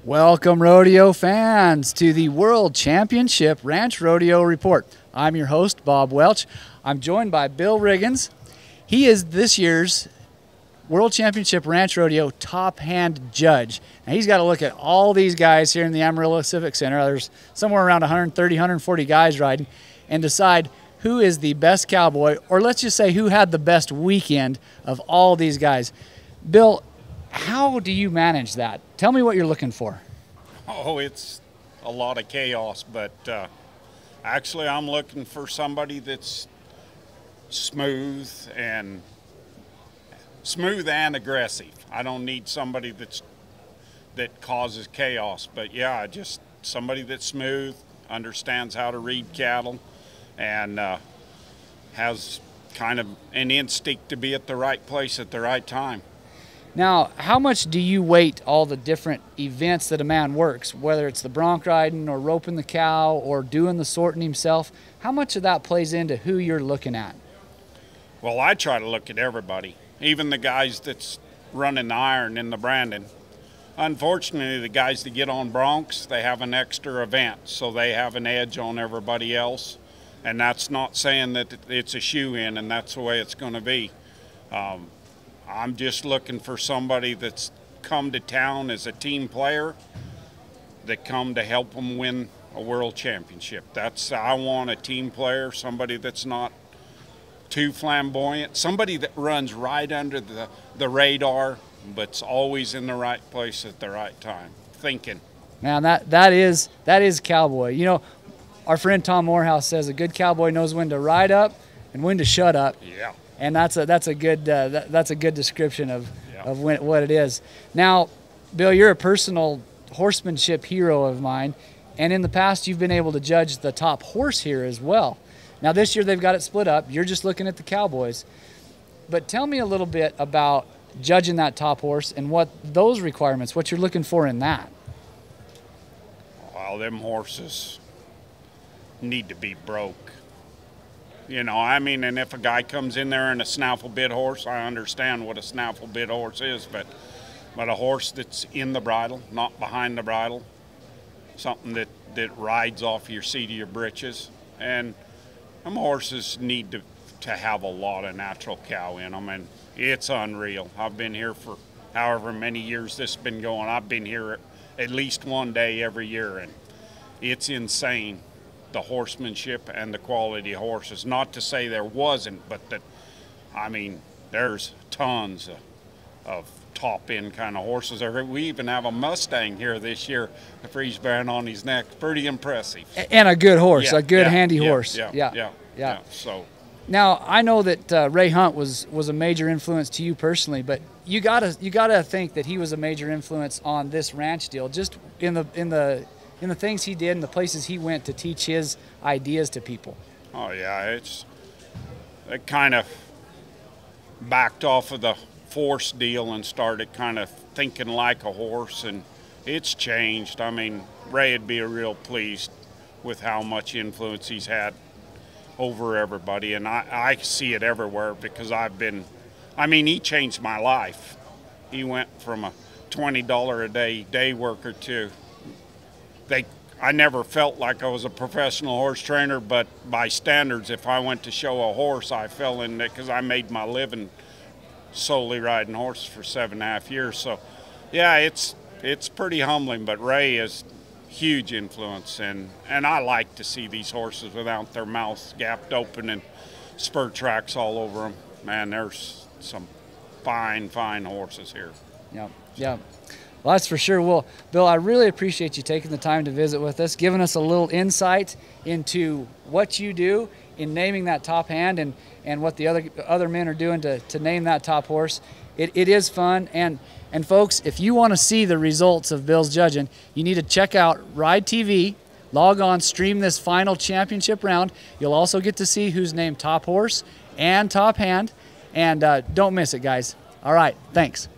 Welcome, rodeo fans, to the World Championship Ranch Rodeo Report. I'm your host, Bob Welch. I'm joined by Bill Riggins. He is this year's World Championship Ranch Rodeo top hand judge. Now, he's got to look at all these guys here in the Amarillo Civic Center. There's somewhere around 130, 140 guys riding, and decide who is the best cowboy, or let's just say who had the best weekend of all these guys. Bill, how do you manage that? Tell me what you're looking for. Oh, it's a lot of chaos, but actually I'm looking for somebody that's smooth and aggressive. I don't need somebody that causes chaos, but yeah, just somebody that's smooth, understands how to read cattle, and has kind of an instinct to be at the right place at the right time. Now, how much do you weight all the different events that a man works, whether it's the bronc riding or roping the cow or doing the sorting himself? How much of that plays into who you're looking at? Well, I try to look at everybody, even the guys that's running the iron in the branding. Unfortunately, the guys that get on broncs, they have an extra event, so they have an edge on everybody else. And that's not saying that it's a shoe-in and that's the way it's going to be. I'm just looking for somebody that's come to town as a team player, that come to help them win a world championship. I want a team player, somebody that's not too flamboyant, somebody that runs right under the radar, but's always in the right place at the right time, thinking. Man, that is cowboy. You know, our friend Tom Morehouse says a good cowboy knows when to ride up and when to shut up. Yeah. And that's a good description of what it is. Now, Bill, you're a personal horsemanship hero of mine, and in the past you've been able to judge the top horse here as well. Now this year they've got it split up. You're just looking at the cowboys. But tell me a little bit about judging that top horse and what those requirements, what you're looking for in that. Well, them horses need to be broke. You know, I mean, and if a guy comes in there in a snaffle bit horse, I understand what a snaffle bit horse is, but a horse that's in the bridle, not behind the bridle, something that rides off your seat of your britches. And them horses need to have a lot of natural cow in them, and it's unreal. I've been here for however many years this has been going. I've been here at least one day every year, and it's insane, the horsemanship and the quality of horses. Not to say there wasn't, but I mean, there's tons of top-end kind of horses. We even have a Mustang here this year, a freeze band on his neck. Pretty impressive. And a good horse, yeah, a good handy yeah, horse. Yeah. So now I know that Ray Hunt was a major influence to you personally, but you gotta think that he was a major influence on this ranch deal, just in the things he did and the places he went to teach his ideas to people. Oh yeah, it kind of backed off of the force deal and started kind of thinking like a horse, and it's changed. I mean, Ray would be real pleased with how much influence he's had over everybody, and I see it everywhere because he changed my life. He went from a $20 a day worker to I never felt like I was a professional horse trainer, but by standards, if I went to show a horse, I fell in it because I made my living solely riding horses for 7.5 years. So yeah, it's pretty humbling, but Ray is huge influence, and I like to see these horses without their mouths gapped open and spur tracks all over them. Man, there's some fine horses here. Yeah. Well, that's for sure. Well, Bill, I really appreciate you taking the time to visit with us, giving us a little insight into what you do in naming that top hand and what the other men are doing to name that top horse. It is fun, and folks, if you want to see the results of Bill's judging, you need to check out Ride TV, log on, stream this final championship round. You'll also get to see who's named top horse and top hand, and don't miss it, guys. All right, thanks.